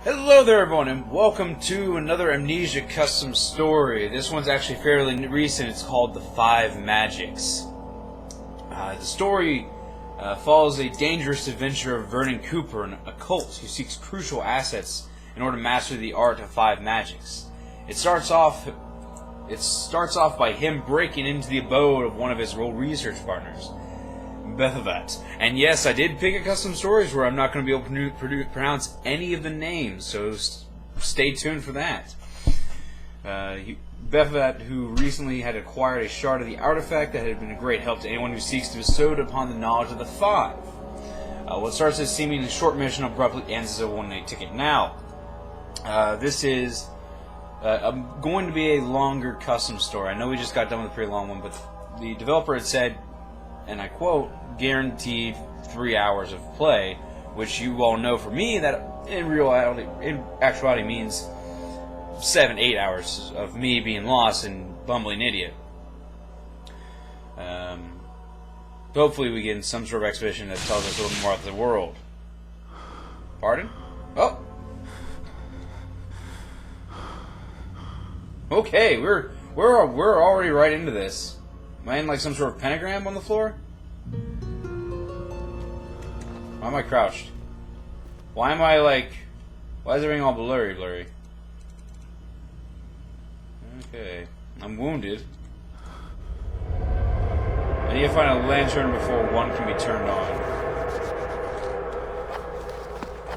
Hello there everyone and welcome to another Amnesia custom story. This one's actually fairly recent. It's called The Five Magics. The story follows a dangerous adventure of Vernon Cooper, an occult who seeks crucial assets in order to master the art of five magics. It starts off by him breaking into the abode of one of his old research partners, Bethavat. And yes, I did pick a custom stories where I'm not going to be able to pronounce any of the names, so stay tuned for that. Bethavat, who recently had acquired a shard of the artifact that had been a great help to anyone who seeks to bestow it upon the knowledge of the five. What starts as seemingly short mission abruptly ends as a one-night ticket. Now, this is going to be a longer custom story. I know we just got done with a pretty long one, but the developer had said, and I quote, guaranteed 3 hours of play, which you all know for me that in actuality means 7-8 hours of me being lost and bumbling idiot. Hopefully we get some sort of exhibition that tells us a little more about the world. Pardon? Oh. Okay, we're already right into this. Am I in like some sort of pentagram on the floor? Why am I crouched? Why am I like... Why is everything all blurry? Okay. I'm wounded. I need to find a lantern before one can be turned on.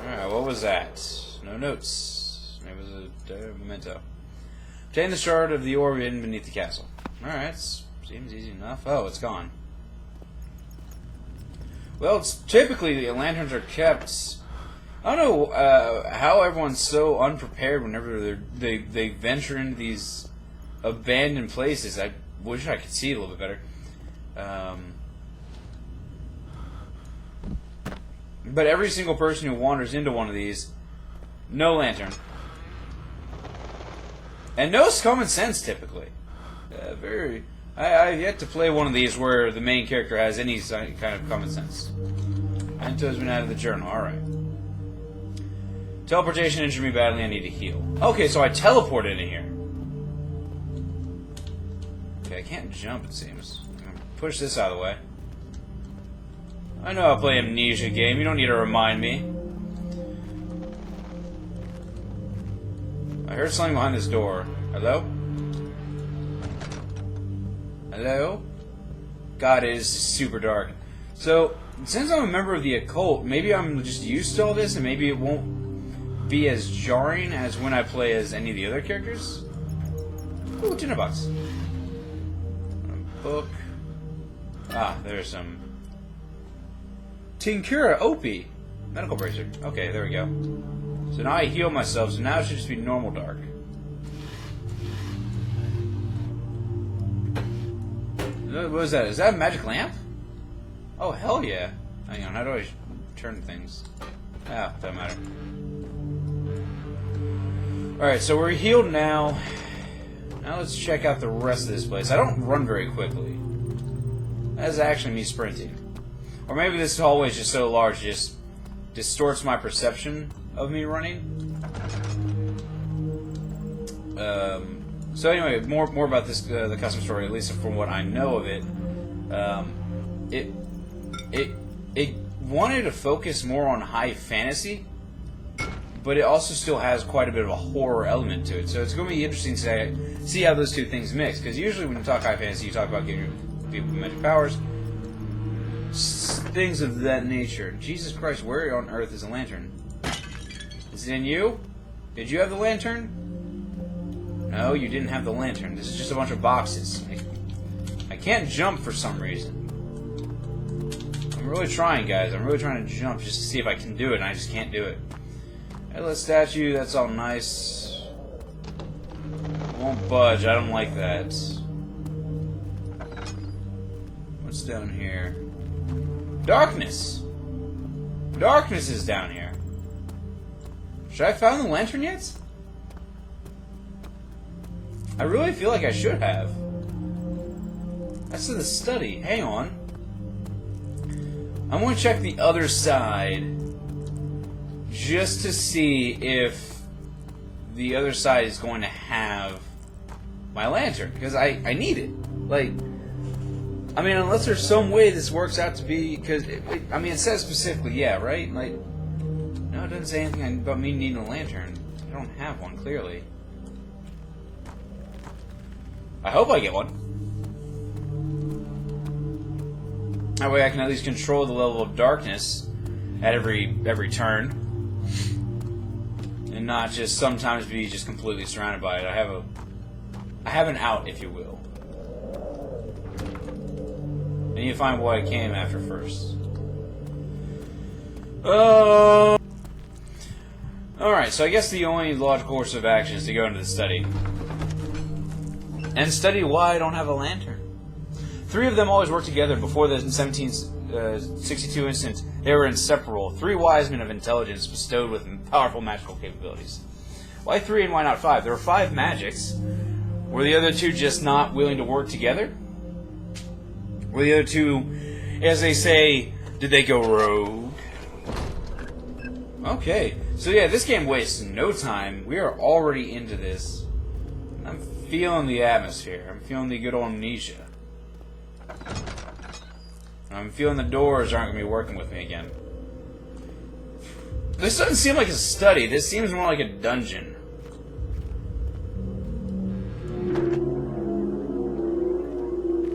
Alright, what was that? No notes. Maybe it was a memento. Obtain the shard of the orb hidden beneath the castle. Alright, seems easy enough. Oh, it's gone. Well, it's typically the lanterns are kept. I don't know how everyone's so unprepared whenever they venture into these abandoned places. I wish I could see it a little bit better. But every single person who wanders into one of these, no lantern. And no common sense, typically. I've yet to play one of these where the main character has any kind of common sense. Mento's been out of the journal. Alright. Teleportation injured me badly. I need to heal. Okay, so I teleported in here. Okay, I can't jump, it seems. I'm gonna push this out of the way. I know how to play Amnesia game. You don't need to remind me. I heard something behind this door. Hello? Hello? God, it is super dark. So, since I'm a member of the occult, maybe I'm just used to all this, and maybe it won't be as jarring as when I play as any of the other characters. Ooh, dinner box. A book. Ah, there's some... Tinctura Opie. Medical bracer. Okay, there we go. So now I heal myself, so now it should just be normal dark. What is that? Is that a magic lamp? Oh, hell yeah. Hang on, how do I turn things? Ah, doesn't matter. Alright, so we're healed now. Now let's check out the rest of this place. I don't run very quickly. That's actually me sprinting. Or maybe this hallway is just so large it just distorts my perception of me running. So anyway, more about this the custom story, at least from what I know of it. It wanted to focus more on high fantasy, but it also still has quite a bit of a horror element to it. So it's going to be interesting to see how those two things mix. Because usually when you talk high fantasy, you talk about giving people magic powers, things of that nature. Jesus Christ, where on earth is a lantern? Is it in you? Did you have the lantern? No, you didn't have the lantern. This is just a bunch of boxes. I can't jump for some reason. I'm really trying, guys. I'm really trying to jump just to see if I can do it, and I just can't do it. Headless statue, that's all nice. Won't budge, I don't like that. What's down here? Darkness! Darkness is down here. Should I have found the lantern yet? I really feel like I should have. That's in the study. Hang on. I'm going to check the other side. just to see if the other side is going to have my lantern, because I need it. Like, I mean, unless there's some way this works out to be, because, I mean, it says specifically, yeah, right? Like, no, it doesn't say anything about me needing a lantern. I don't have one, clearly. I hope I get one. That way I can at least control the level of darkness at every turn. And not just sometimes be just completely surrounded by it. I have an out, if you will. I need to find what I came after first. Alright, so I guess the only logical course of action is to go into the study. And study why I don't have a lantern. 3 of them always worked together. Before the 1762 incident, they were inseparable. 3 wise men of intelligence bestowed with powerful magical capabilities. Why 3 and why not 5? There were 5 magics. Were the other 2 just not willing to work together? Were the other 2, as they say, did they go rogue? Okay, so yeah, this game wastes no time. We are already into this. I'm feeling the atmosphere. I'm feeling the good old Amnesia. I'm feeling the doors aren't going to be working with me again. This doesn't seem like a study. This seems more like a dungeon.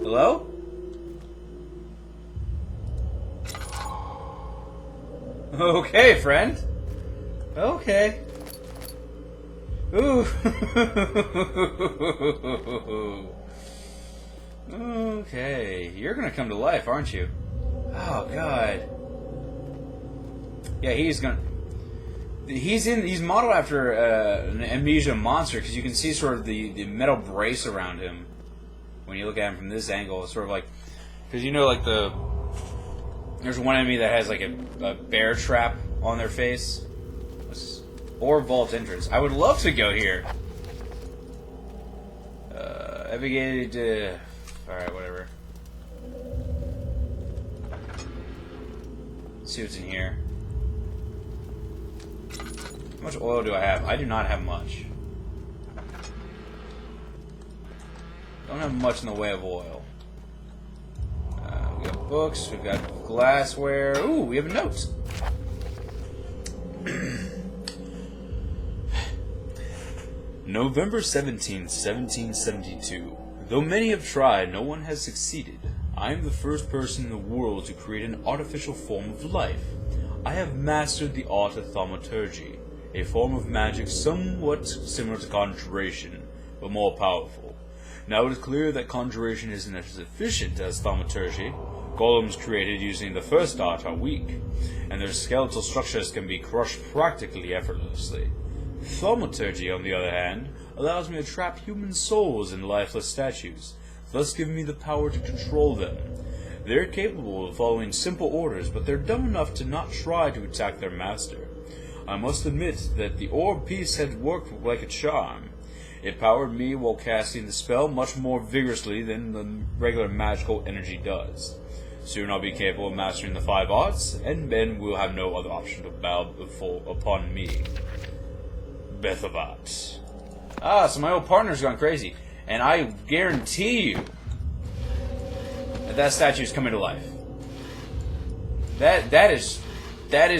Hello? Okay, friend. Okay. Ooh. Okay. You're gonna come to life, aren't you? Oh, God. Yeah, he's modeled after an Amnesia monster, because you can see sort of the metal brace around him when you look at him from this angle. It's sort of like, because you know, like there's one enemy that has like a bear trap on their face. Or vault entrance. I would love to go here. Navigated. Alright, whatever. Let's see what's in here. How much oil do I have? I do not have much. Don't have much in the way of oil. We got books, we've got glassware. Ooh, we have a note. November 17th, 1772. Though many have tried, no one has succeeded. I am the first person in the world to create an artificial form of life. I have mastered the art of thaumaturgy, a form of magic somewhat similar to conjuration, but more powerful. Now it is clear that conjuration isn't as efficient as thaumaturgy. Golems created using the first art are weak, and their skeletal structures can be crushed practically effortlessly. Thaumaturgy, on the other hand, allows me to trap human souls in lifeless statues, thus giving me the power to control them. They're capable of following simple orders, but they're dumb enough to not try to attack their master. I must admit that the orb piece had worked like a charm. It powered me while casting the spell much more vigorously than the regular magical energy does. Soon I'll be capable of mastering the 5 arts, and then we'll have no other option to bow upon me. Bethabat. Ah, so my old partner's gone crazy. And I guarantee you that statue's coming to life. That is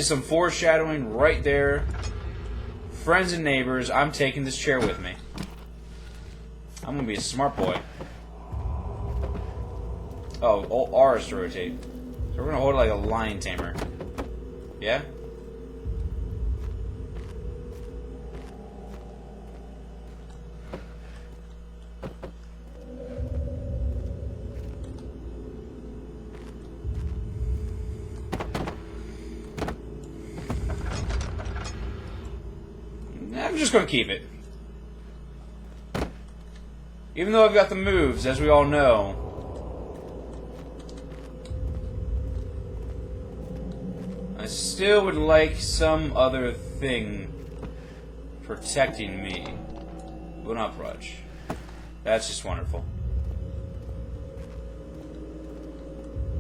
some foreshadowing right there. Friends and neighbors, I'm taking this chair with me. I'm gonna be a smart boy. Oh, all R is to rotate. So we're gonna hold it like a lion tamer. Yeah? I'm just going to keep it. Even though I've got the moves, as we all know. I still would like some other thing protecting me. Will not budge. That's just wonderful.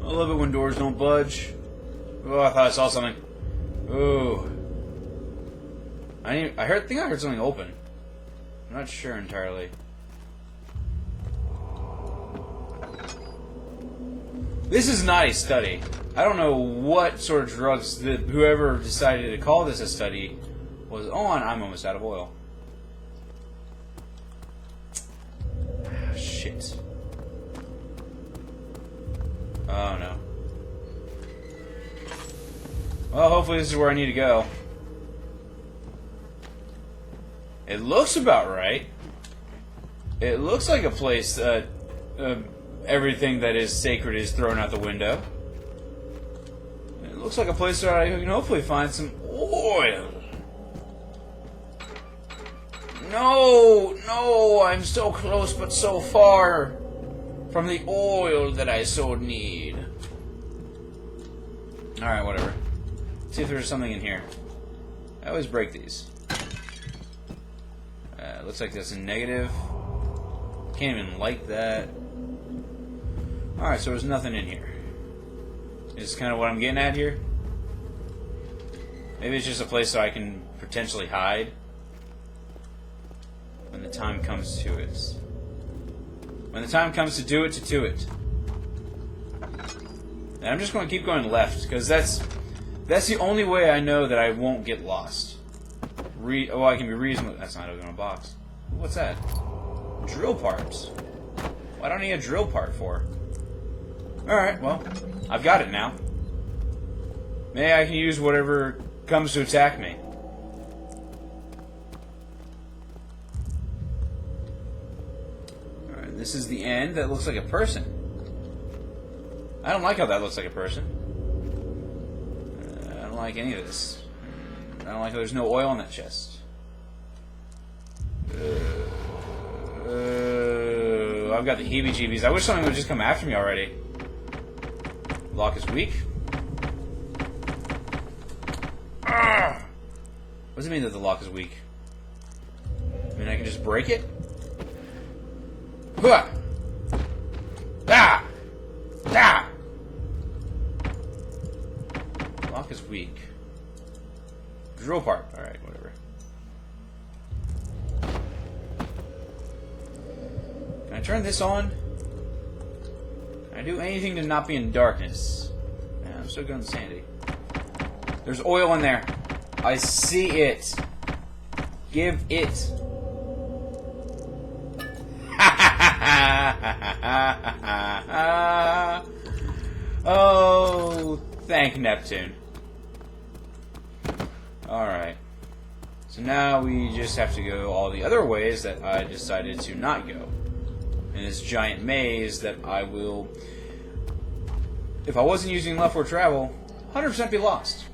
I love it when doors don't budge. Oh, I thought I saw something. Ooh. I think I heard something open. I'm not sure entirely. This is not a study. I don't know what sort of drugs that whoever decided to call this a study was on. I'm almost out of oil. Ah, shit. Oh no. Well, hopefully this is where I need to go. It looks about right. It looks like a place that everything that is sacred is thrown out the window. It looks like a place where I can hopefully find some oil. No, no, I'm so close but so far from the oil that I so need. Alright, whatever. Let's see if there's something in here. I always break these. Looks like that's a negative. Can't even light that. Alright, so there's nothing in here. Is kind of what I'm getting at here. Maybe it's just a place so I can potentially hide when the time comes to it. When the time comes to do it, And I'm just going to keep going left, because that's the only way I know that I won't get lost. Oh, I can be reasonable. That's not even a box. What's that? Drill parts. Why don't I need a drill part for? Alright, well, I've got it now. Maybe I can use whatever comes to attack me. Alright, this is the end. That looks like a person. I don't like how that looks like a person. I don't like any of this. I don't like how there's no oil in that chest. I've got the heebie-jeebies. I wish something would just come after me already. Lock is weak. What does it mean that the lock is weak? I mean, I can just break it? Hua! Ah! Ah! Lock is weak. Drill part. Alright, whatever. Can I turn this on? Can I do anything to not be in darkness? Yeah, I'm still going sandy. There's oil in there. I see it. Give it. Oh, thank Neptune. Alright. So now we just have to go all the other ways that I decided to not go. In this giant maze that I will, if I wasn't using leftward travel, 100% be lost.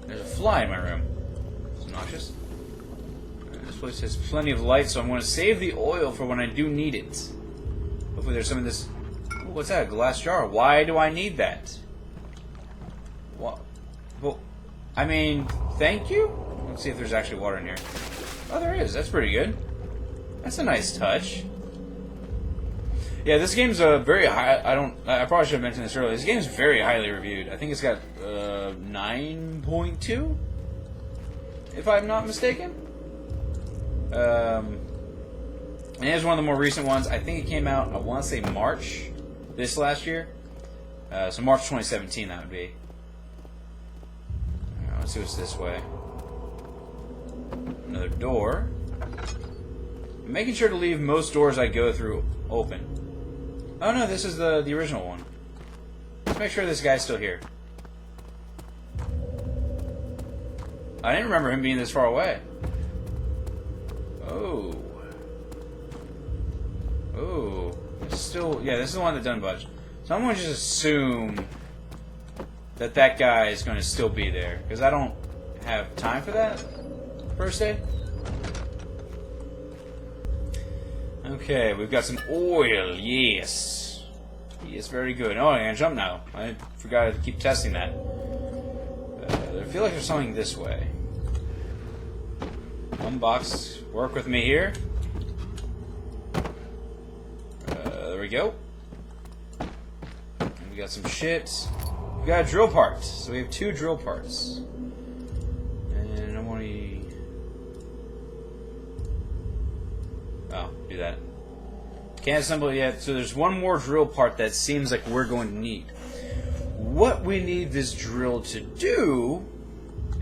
There's a fly in my room. It's noxious. This place has plenty of light, so I'm going to save the oil for when I do need it. Hopefully there's some in this... Ooh, what's that? A glass jar. Why do I need that? What? Well, I mean, thank you? Let's see if there's actually water in here. Oh, there is. That's pretty good. That's a nice touch. Yeah, this game's very high. I probably should have mentioned this earlier. This game's very highly reviewed. I think it's got 9.2, if I'm not mistaken. And it's one of the more recent ones. I think it came out, I want to say March this last year. So March 2017, that would be. Alright, let's see what's this way. Another door. I'm making sure to leave most doors I go through open. Oh no, this is the original one. Let's make sure this guy's still here. I didn't remember him being this far away. Oh. Oh. Still, yeah, this is the one that doesn't budge. So I'm going to just assume that that guy is going to still be there. Because I don't have time for that, per se. Okay, we've got some oil, yes. Yes, very good. Oh, I can jump now. I forgot to keep testing that. I feel like there's something this way. One box. Work with me here. There we go. And we got some shit. We got a drill part. So we have 2 drill parts. Oh, do that. Can't assemble it yet. So there's one more drill part that seems like we're going to need. What we need this drill to do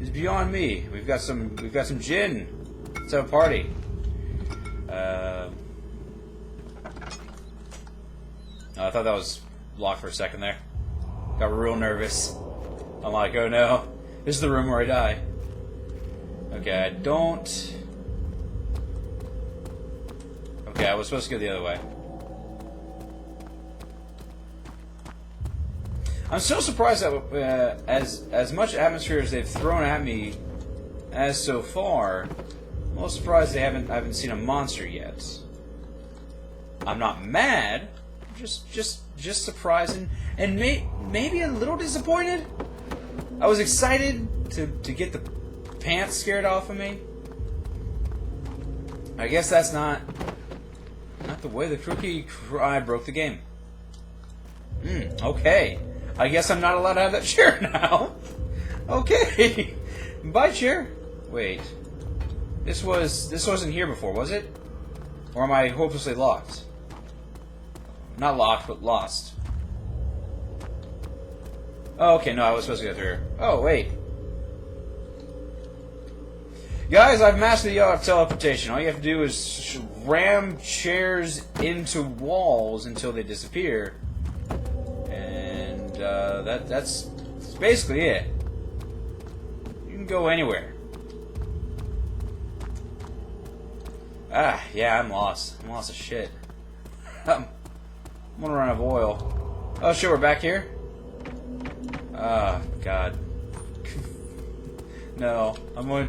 is beyond me. We've got some gin. Let's have a party. Oh, I thought that was locked for a second there. Got real nervous. I'm like, oh no, this is the room where I die. Okay, I don't. Okay, I was supposed to go the other way. I'm still surprised that as much atmosphere as they've thrown at me as so far, I'm a little surprised I haven't seen a monster yet. I'm not mad, just surprised and maybe a little disappointed. I was excited to get the pants scared off of me. I guess that's not the way the cookie broke the game. Okay. I guess I'm not allowed to have that chair now. Okay. Bye, chair. Wait. This wasn't here before, was it? Or am I hopelessly locked? Not locked, but lost. Oh, okay, no, I was supposed to go through here. Oh, wait. Guys, I've mastered the art of teleportation. All you have to do is ram chairs into walls until they disappear. And that's basically it. You can go anywhere. Ah, yeah, I'm lost. I'm lost as shit. I'm gonna run out of oil. Oh shit, we're back here? Ah, God. No, I'm going...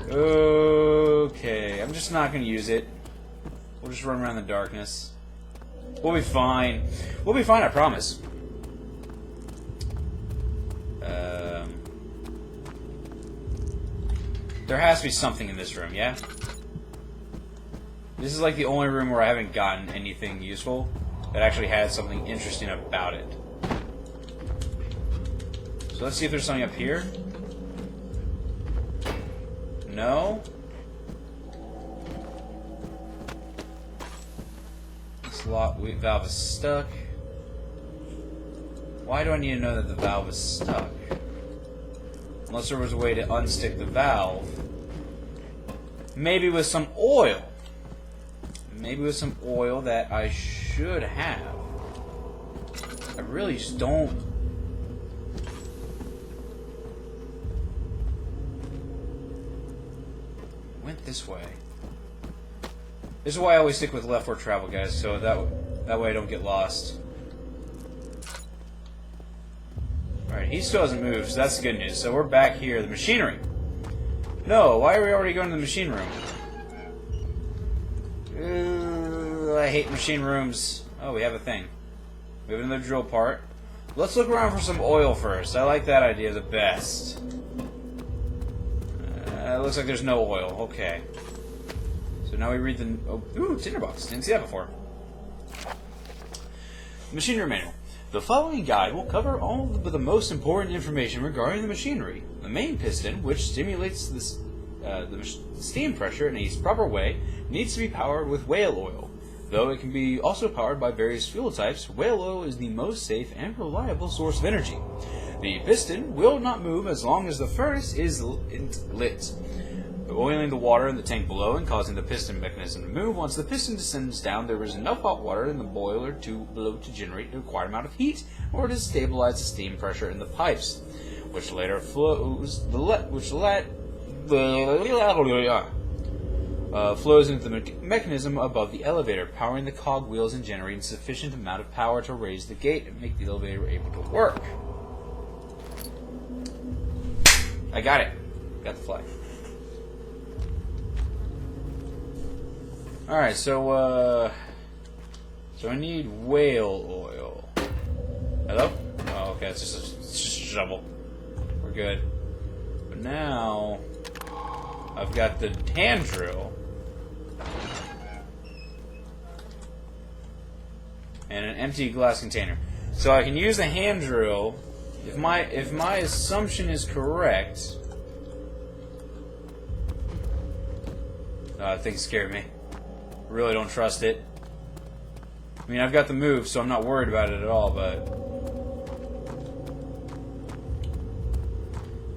Okay, I'm just not gonna use it. We'll just run around in the darkness. We'll be fine. We'll be fine, I promise. There has to be something in this room, yeah? This is like the only room where I haven't gotten anything useful that actually had something interesting about it. So let's see if there's something up here. No? This valve is stuck. Why do I need to know that the valve is stuck? Unless there was a way to unstick the valve. Maybe with some oil. Maybe with some oil that I should have. I really just don't. Went this way. This is why I always stick with leftward travel, guys, so that way I don't get lost. Alright, he still hasn't moved, so that's the good news. So we're back here. The machinery. No, why are we already going to the machine room? I hate machine rooms. Oh, we have a thing. We have another drill part. Let's look around for some oil first. I like that idea the best. It looks like there's no oil. Okay. So now we read the... Oh, ooh, tinderbox. Didn't see that before. Machinery manual. The following guide will cover all the most important information regarding the machinery. The main piston, which stimulates the steam pressure in a proper way, needs to be powered with whale oil. Though it can be also powered by various fuel types, whale oil is the most safe and reliable source of energy. The piston will not move as long as the furnace is lit, oiling the water in the tank below and causing the piston mechanism to move. Once the piston descends down, there is enough hot water in the boiler below to generate the required amount of heat in order to stabilize the steam pressure in the pipes, which later flows into the mechanism above the elevator, powering the cogwheels and generating sufficient amount of power to raise the gate and make the elevator able to work. I got it. Got the flag. Alright, so I need whale oil. Hello? Oh, okay, it's just a shovel. We're good. But now I've got the hand drill and an empty glass container. So I can use the hand drill if my assumption is correct. That thing scared me. Really don't trust it. I mean, I've got the move, so I'm not worried about it at all, but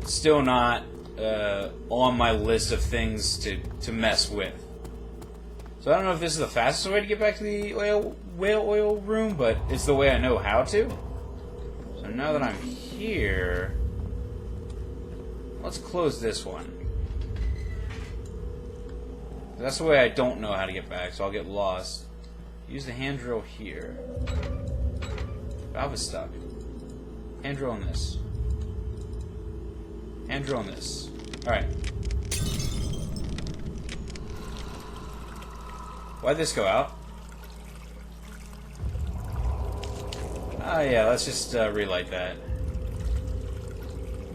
it's still not on my list of things to mess with. So I don't know if this is the fastest way to get back to the whale oil room, but it's the way I know how to. So now that I'm here, let's close this one. That's the way I don't know how to get back, so I'll get lost. Use the hand drill here. Valve is stuck. Hand drill on this. Hand drill on this. Alright. Why'd this go out? Ah, yeah, let's just relight that.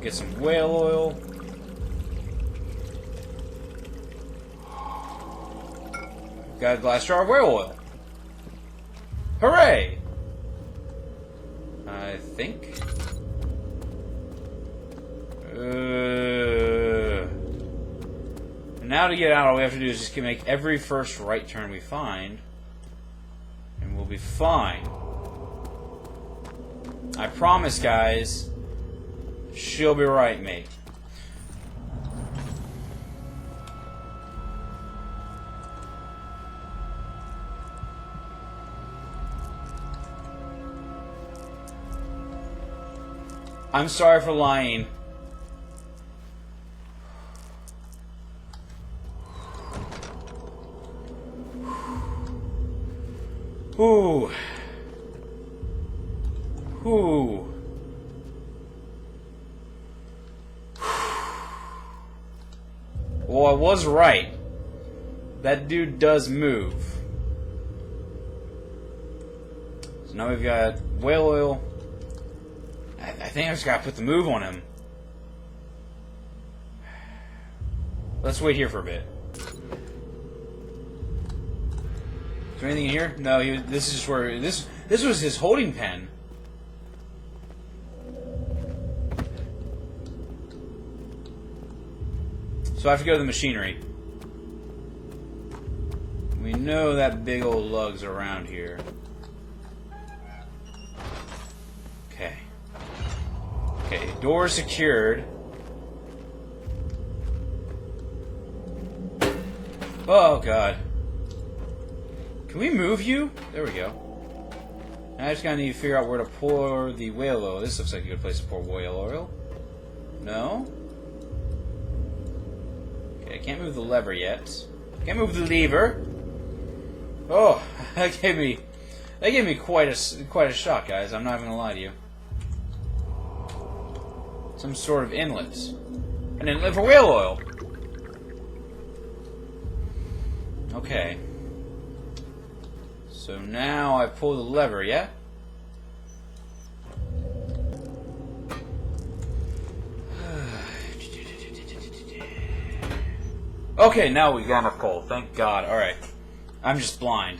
Get some whale oil. Got a glass jar of whale oil. Hooray! I think. Now to get out, all we have to do is just make every first right turn we find, and we'll be fine. I promise, guys. She'll be right, mate. I'm sorry for lying. Ooh. Ooh. Well, I was right. That dude does move. So now we've got whale oil. I think I just gotta put the move on him. Let's wait here for a bit. Is there anything in here? No, this is just where this was his holding pen. So I have to go to the machinery. We know that big old lug's around here. Okay. Okay, door secured. Oh god. Can we move you? There we go. Now I just gotta need to figure out where to pour the whale oil. This looks like a good place to pour whale oil. No? Okay, I can't move the lever yet. Can't move the lever. Oh, that gave me quite a shock, guys. I'm not even gonna lie to you. Some sort of inlet. An inlet for whale oil. Okay. So now I pull the lever, yeah? Okay, now we got enough coal. Thank God. Alright. I'm just blind.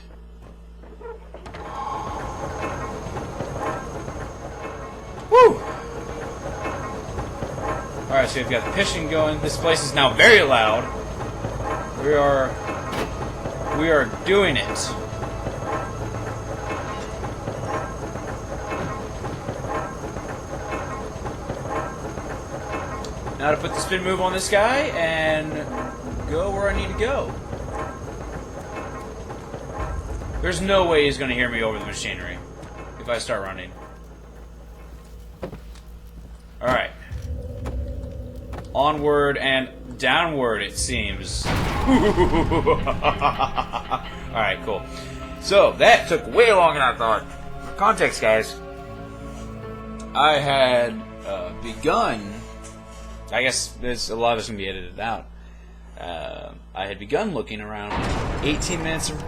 Woo! Alright, so we've got the piston going. This place is now very loud. We are doing it. Now to put the spin move on this guy and go where I need to go. There's no way he's going to hear me over the machinery if I start running. Alright. Onward and downward, it seems. Alright, cool. So, that took way longer than I thought. For context, guys, I had begun... I guess there's a lot of this can be edited out. I had begun looking around 18 minutes of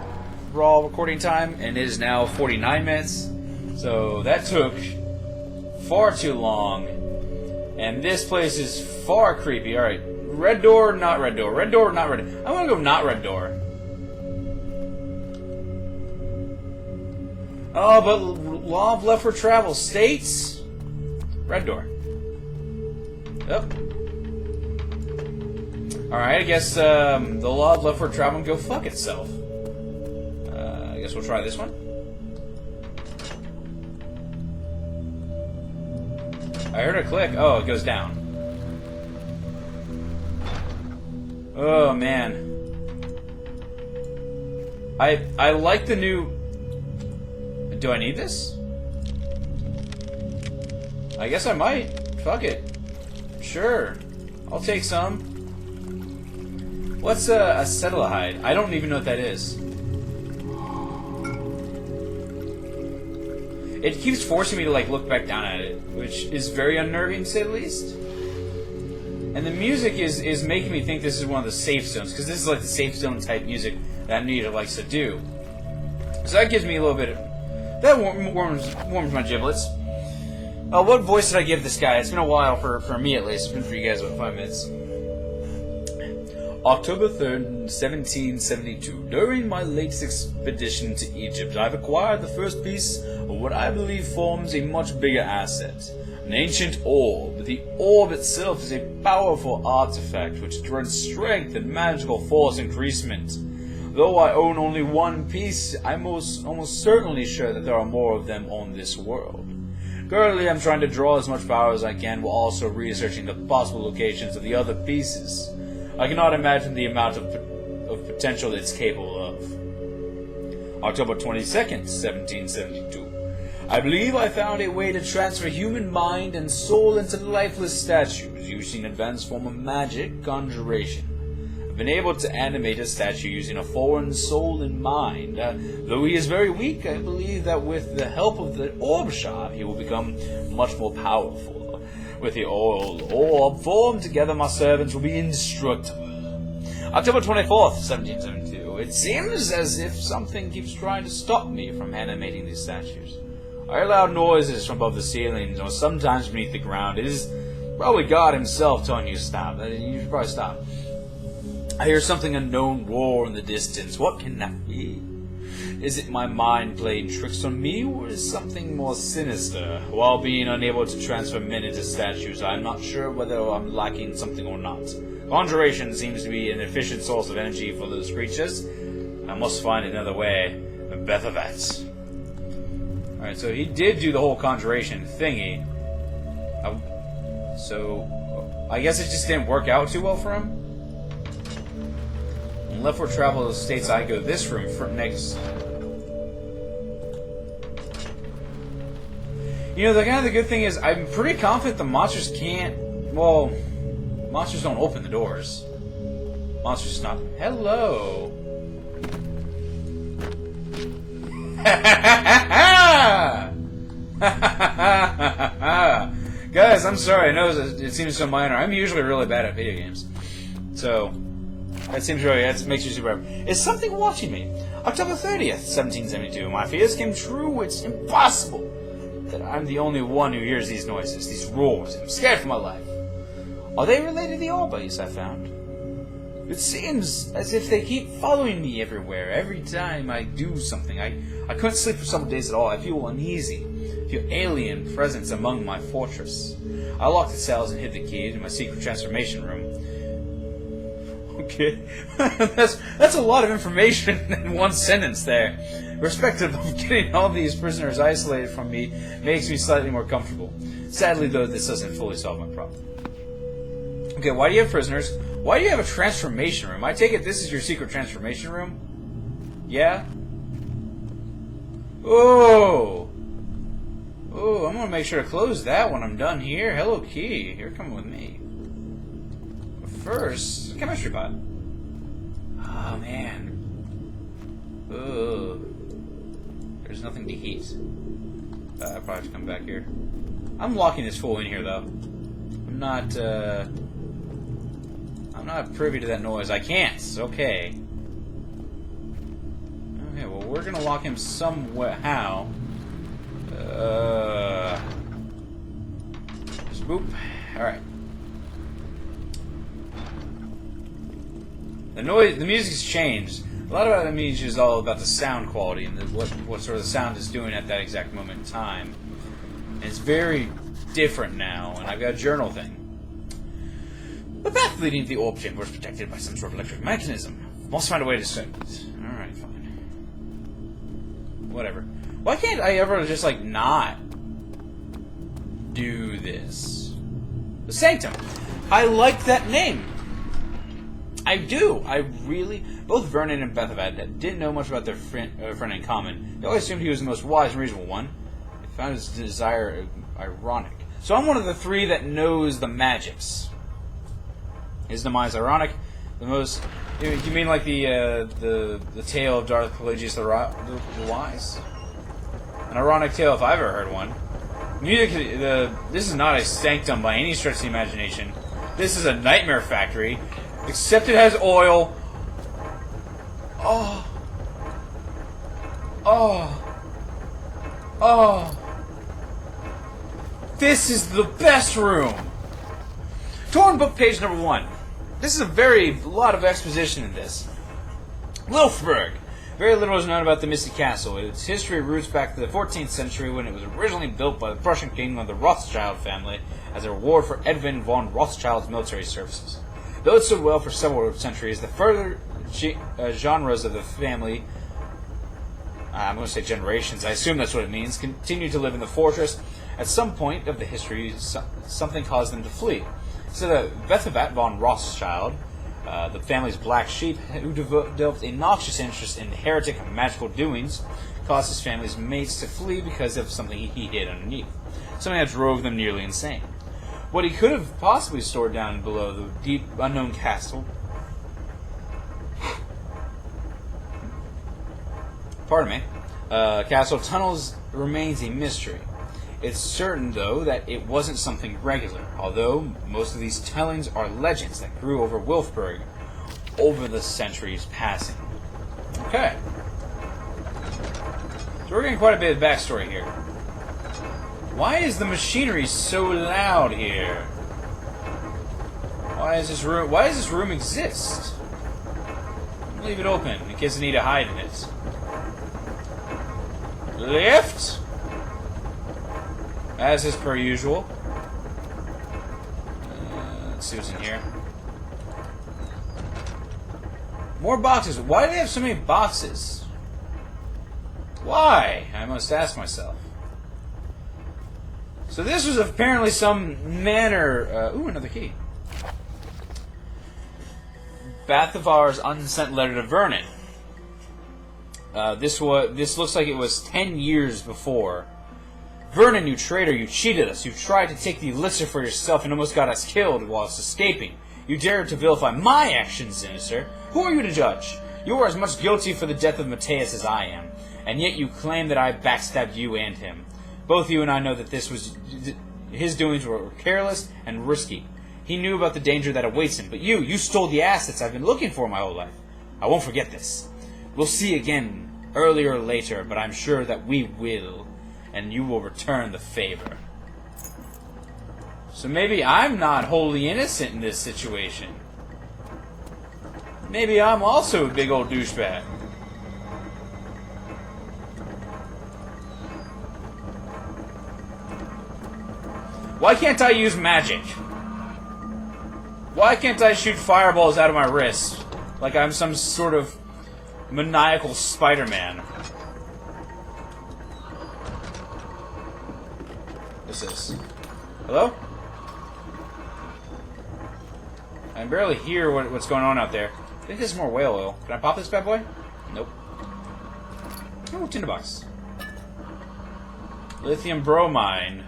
raw recording time, and it is now 49 minutes. So that took far too long. And this place is far creepy. Alright, red door, not red door. Red door, not red door. I'm gonna go not red door. Oh, but law of left for travel states red door. Yep. Alright, I guess the law of left for travel can go fuck itself. guess we'll try this one. I heard a click. Oh, it goes down. Oh, man. I like the new... Do I need this? I guess I might. Fuck it. Sure. I'll take some. What's a acetylhide? I don't even know what that is. It keeps forcing me to like look back down at it, which is very unnerving to say the least. And the music is making me think this is one of the safe zones, because this is like the safe zone type music that Amnesia likes to do. So that gives me a little bit of... That warms my giblets. What voice did I give this guy? It's been a while for me at least. It's been for you guys about 5 minutes. October 3rd, 1772. During my latest expedition to Egypt, I've acquired the first piece of what I believe forms a much bigger asset. An ancient orb. The orb itself is a powerful artifact which grants strength and magical force increasement. Though I own only one piece, I'm almost certainly sure that there are more of them on this world. Currently, I'm trying to draw as much power as I can while also researching the possible locations of the other pieces. I cannot imagine the amount of potential it's capable of. October 22nd, 1772. I believe I found a way to transfer human mind and soul into lifeless statues using an advanced form of magic conjuration. I've been able to animate a statue using a foreign soul in mind. Though he is very weak, I believe that with the help of the orb shard, he will become much more powerful. With the old orb formed together, my servants will be indestructible. October 24th, 1772. It seems as if something keeps trying to stop me from animating these statues. I hear loud noises from above the ceilings, or sometimes beneath the ground. It is probably God himself telling you to stop. You should probably stop. I hear something unknown roar in the distance. What can that be? Is it my mind playing tricks on me, or is something more sinister? While being unable to transfer men into statues, I'm not sure whether I'm lacking something or not. Conjuration seems to be an efficient source of energy for those creatures. I must find another way. Bethavat. Alright, so he did do the whole conjuration thingy. So, I guess it just didn't work out too well for him? And left for travel to the states, I go this room for next. You know, the good thing is, I'm pretty confident the monsters can't... Well, monsters don't open the doors. Monsters just not... Hello! Guys, I'm sorry, I know it seems so minor. I'm usually really bad at video games. So, that seems really... That makes you super happy. Is something watching me? October 30th, 1772. My fears came true. It's impossible that I'm the only one who hears these noises, these roars. I'm scared for my life. Are they related to the orbits I found? It seems as if they keep following me everywhere, every time I do something. I couldn't sleep for several days at all. I feel uneasy. I feel alien presence among my fortress. I locked the cells and hid the key to my secret transformation room. Okay. that's a lot of information in one sentence there. Perspective of getting all these prisoners isolated from me makes me slightly more comfortable. Sadly, though, this doesn't fully solve my problem. Okay, why do you have prisoners? Why do you have a transformation room? I take it this is your secret transformation room? Yeah? Oh! Oh, I'm gonna make sure to close that when I'm done here. Hello, key. You're coming with me. But first, chemistry pod. Oh, man. Ugh. There's nothing to heat. I probably have to come back here. I'm locking this fool in here, though. I'm not privy to that noise. I can't. Okay. Okay, well, we're gonna lock him somewhere. How? Just boop. Alright. The music's changed. A lot about Amnesia is all about the sound quality and what sort of the sound is doing at that exact moment in time. And it's very different now, and I've got a journal thing. The path leading to the orb chamber is protected by some sort of electric mechanism. Must find a way to set it. Alright, fine. whatever. Why can't I ever just, like, not do this? The Sanctum. I like that name. I do. I really... Both Vernon and Bethavat didn't know much about their friend in common. They always assumed he was the most wise and reasonable one. They found his desire ironic. So I'm one of the three that knows the magics. Is the mind's ironic? The most... You mean like the tale of Darth Pelagius the Wise? An ironic tale if I've ever heard one. This is not a sanctum by any stretch of the imagination. This is a nightmare factory, except it has oil. Oh. Oh. Oh. This is the best room. Torn book page number 1. This is a lot of exposition in this. Wilfberg. Very little is known about the Misty Castle. Its history roots back to the 14th century when it was originally built by the Prussian king of the Rothschild family as a reward for Edwin von Rothschild's military services. Though it stood well for several centuries, the further genres of the family, I'm going to say generations, I assume that's what it means, continued to live in the fortress. At some point of the history, something caused them to flee. So that Bethavat von Rothschild, the family's black sheep, who developed a noxious interest in heretic and magical doings, caused his family's mates to flee because of something he hid underneath. Something that drove them nearly insane. What he could have possibly stored down below the deep, unknown castle... Pardon me. Castle tunnels remains a mystery. It's certain, though, that it wasn't something regular, although most of these tellings are legends that grew over Wilfberg over the centuries passing. Okay. So we're getting quite a bit of backstory here. Why is the machinery so loud here? Why does this room exist? Leave it open in case I need to hide in it. Lift? As is per usual. Let's see what's in here. More boxes. Why do they have so many boxes? Why? I must ask myself. So this was apparently some manner... ooh, another key. Bathavar's unsent letter to Vernon. This looks like it was 10 years before. Vernon, you traitor, you cheated us. You tried to take the elixir for yourself and almost got us killed whilst escaping. You dared to vilify my actions, sinister. Who are you to judge? You are as much guilty for the death of Matthias as I am, and yet you claim that I backstabbed you and him. Both you and I know that his doings were careless and risky. He knew about the danger that awaits him, but you stole the assets I've been looking for my whole life. I won't forget this. We'll see again, earlier or later, but I'm sure that we will. And you will return the favor. So maybe I'm not wholly innocent in this situation. Maybe I'm also a big old douchebag. Why can't I use magic? Why can't I shoot fireballs out of my wrist like I'm some sort of maniacal Spider-Man? What's this? Hello? I can barely hear what's going on out there. I think there's more whale oil. Can I pop this bad boy? Nope. Oh, tinderbox. Lithium bromine.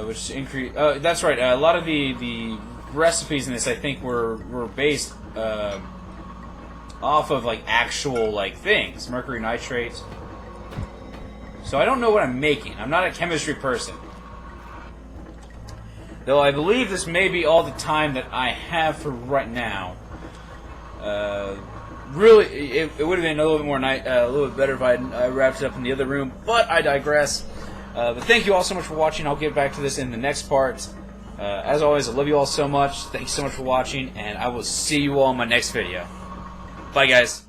Which increase... that's right. A lot of the recipes in this, I think, were based off of, like, actual, like, things. Mercury nitrate. So I don't know what I'm making. I'm not a chemistry person. Though I believe this may be all the time that I have for right now. Really, it would have been a little bit more a little bit better if I wrapped it up in the other room. But I digress. But thank you all so much for watching. I'll get back to this in the next part. As always, I love you all so much. Thanks so much for watching, and I will see you all in my next video. Bye, guys.